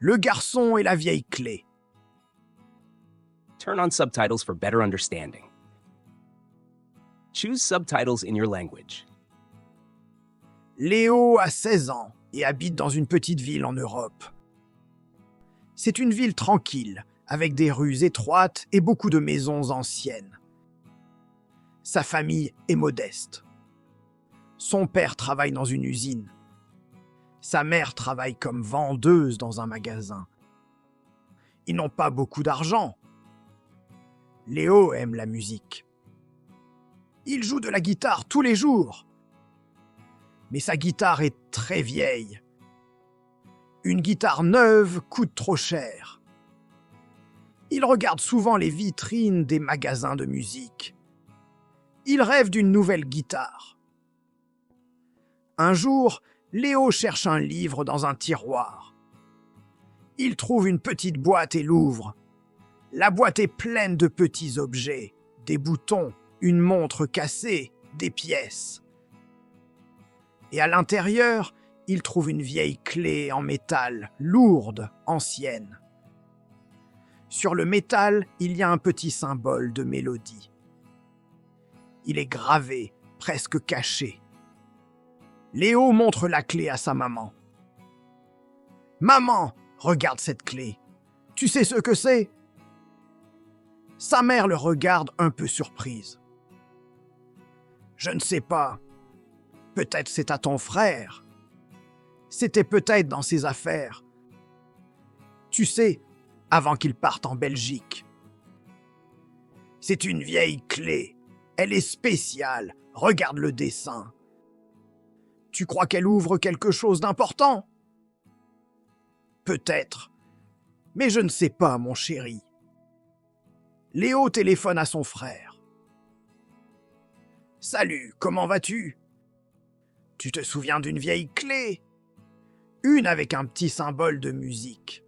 Le garçon et la vieille clé. Turn on subtitles for better understanding. Choose subtitles in your language. Léo a 16 ans et habite dans une petite ville en Europe. C'est une ville tranquille, avec des rues étroites et beaucoup de maisons anciennes. Sa famille est modeste. Son père travaille dans une usine. Sa mère travaille comme vendeuse dans un magasin. Ils n'ont pas beaucoup d'argent. Léo aime la musique. Il joue de la guitare tous les jours. Mais sa guitare est très vieille. Une guitare neuve coûte trop cher. Il regarde souvent les vitrines des magasins de musique. Il rêve d'une nouvelle guitare. Un jour, Léo cherche un livre dans un tiroir. Il trouve une petite boîte et l'ouvre. La boîte est pleine de petits objets, des boutons, une montre cassée, des pièces. Et à l'intérieur, il trouve une vieille clé en métal, lourde, ancienne. Sur le métal, il y a un petit symbole de mélodie. Il est gravé, presque caché. Léo montre la clé à sa maman. « Maman, regarde cette clé. Tu sais ce que c'est ?» Sa mère le regarde un peu surprise. « Je ne sais pas. Peut-être c'est à ton frère. C'était peut-être dans ses affaires. Tu sais, avant qu'il parte en Belgique. C'est une vieille clé. Elle est spéciale. Regarde le dessin. Tu crois qu'elle ouvre quelque chose d'important ? Peut-être. Mais je ne sais pas, mon chéri. » Léo téléphone à son frère. « Salut, comment vas-tu ? Tu te souviens d'une vieille clé ? Une avec un petit symbole de musique. »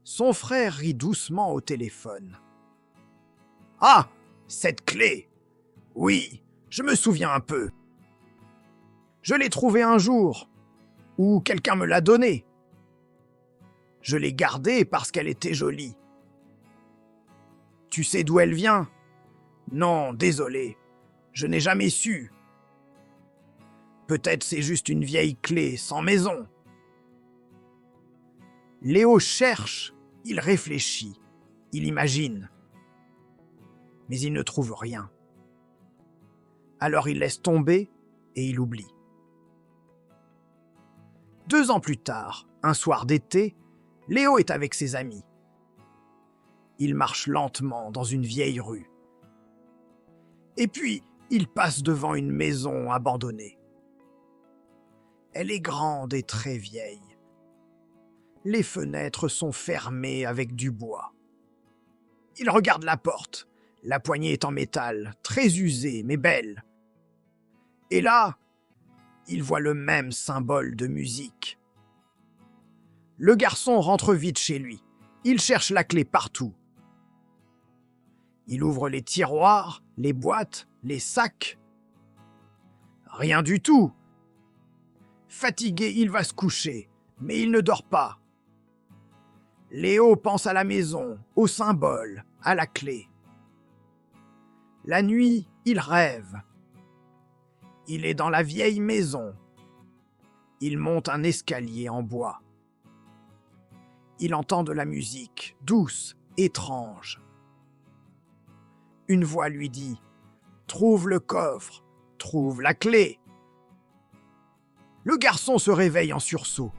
Son frère rit doucement au téléphone. « Ah, cette clé ! Oui, je me souviens un peu. Je l'ai trouvée un jour, ou quelqu'un me l'a donnée. Je l'ai gardée parce qu'elle était jolie. Tu sais d'où elle vient ? Non, désolé, je n'ai jamais su. Peut-être c'est juste une vieille clé sans maison. » Léo cherche, il réfléchit, il imagine. Mais il ne trouve rien. Alors il laisse tomber et il oublie. 2 ans plus tard, un soir d'été, Léo est avec ses amis. Il marche lentement dans une vieille rue. Et puis, il passe devant une maison abandonnée. Elle est grande et très vieille. Les fenêtres sont fermées avec du bois. Il regarde la porte. La poignée est en métal, très usée mais belle. Et là, il voit le même symbole de musique. Le garçon rentre vite chez lui. Il cherche la clé partout. Il ouvre les tiroirs, les boîtes, les sacs. Rien du tout. Fatigué, il va se coucher, mais il ne dort pas. Léo pense à la maison, au symbole, à la clé. La nuit, il rêve. Il est dans la vieille maison. Il monte un escalier en bois. Il entend de la musique, douce, étrange. Une voix lui dit « Trouve le coffre, trouve la clé !» Le garçon se réveille en sursaut.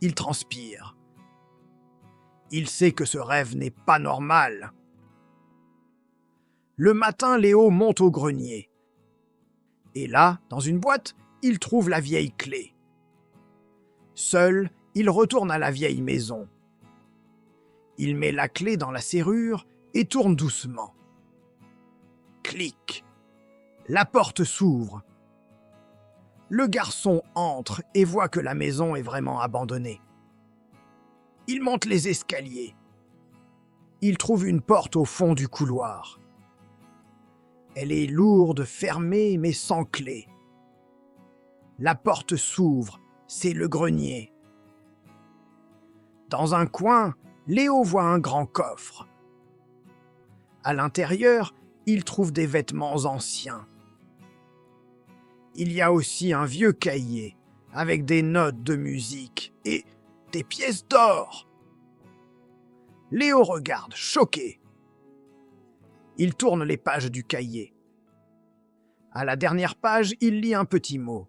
Il transpire. Il sait que ce rêve n'est pas normal. Le matin, Léo monte au grenier. Et là, dans une boîte, il trouve la vieille clé. Seul, il retourne à la vieille maison. Il met la clé dans la serrure et tourne doucement. Clic. La porte s'ouvre. Le garçon entre et voit que la maison est vraiment abandonnée. Il monte les escaliers. Il trouve une porte au fond du couloir. Elle est lourde, fermée, mais sans clé. La porte s'ouvre, c'est le grenier. Dans un coin, Léo voit un grand coffre. À l'intérieur, il trouve des vêtements anciens. Il y a aussi un vieux cahier avec des notes de musique et des pièces d'or. Léo regarde, choqué. Il tourne les pages du cahier. À la dernière page, il lit un petit mot.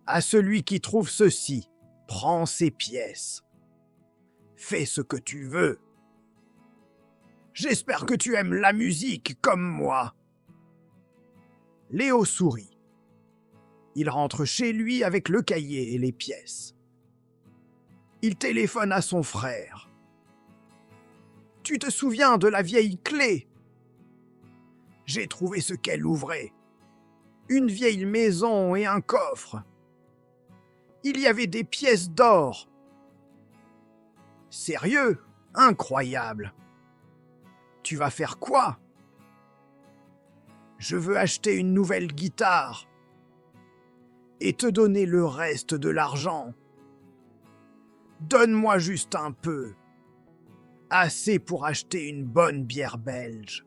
À celui qui trouve ceci, prends ces pièces. Fais ce que tu veux. J'espère que tu aimes la musique comme moi. Léo sourit. Il rentre chez lui avec le cahier et les pièces. Il téléphone à son frère. « Tu te souviens de la vieille clé ? J'ai trouvé ce qu'elle ouvrait. Une vieille maison et un coffre. Il y avait des pièces d'or. Sérieux ? Incroyable. Tu vas faire quoi ? Je veux acheter une nouvelle guitare et te donner le reste de l'argent. Donne-moi juste un peu, assez pour acheter une bonne bière belge. »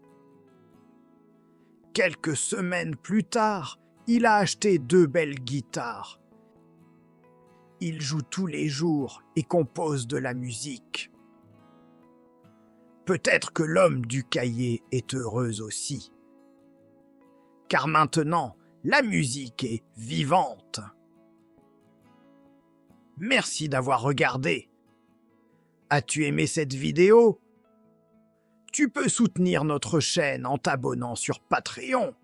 Quelques semaines plus tard, il a acheté 2 belles guitares. Il joue tous les jours et compose de la musique. Peut-être que l'homme du cahier est heureux aussi. Car maintenant, la musique est vivante. Merci d'avoir regardé. As-tu aimé cette vidéo ? Tu peux soutenir notre chaîne en t'abonnant sur Patreon.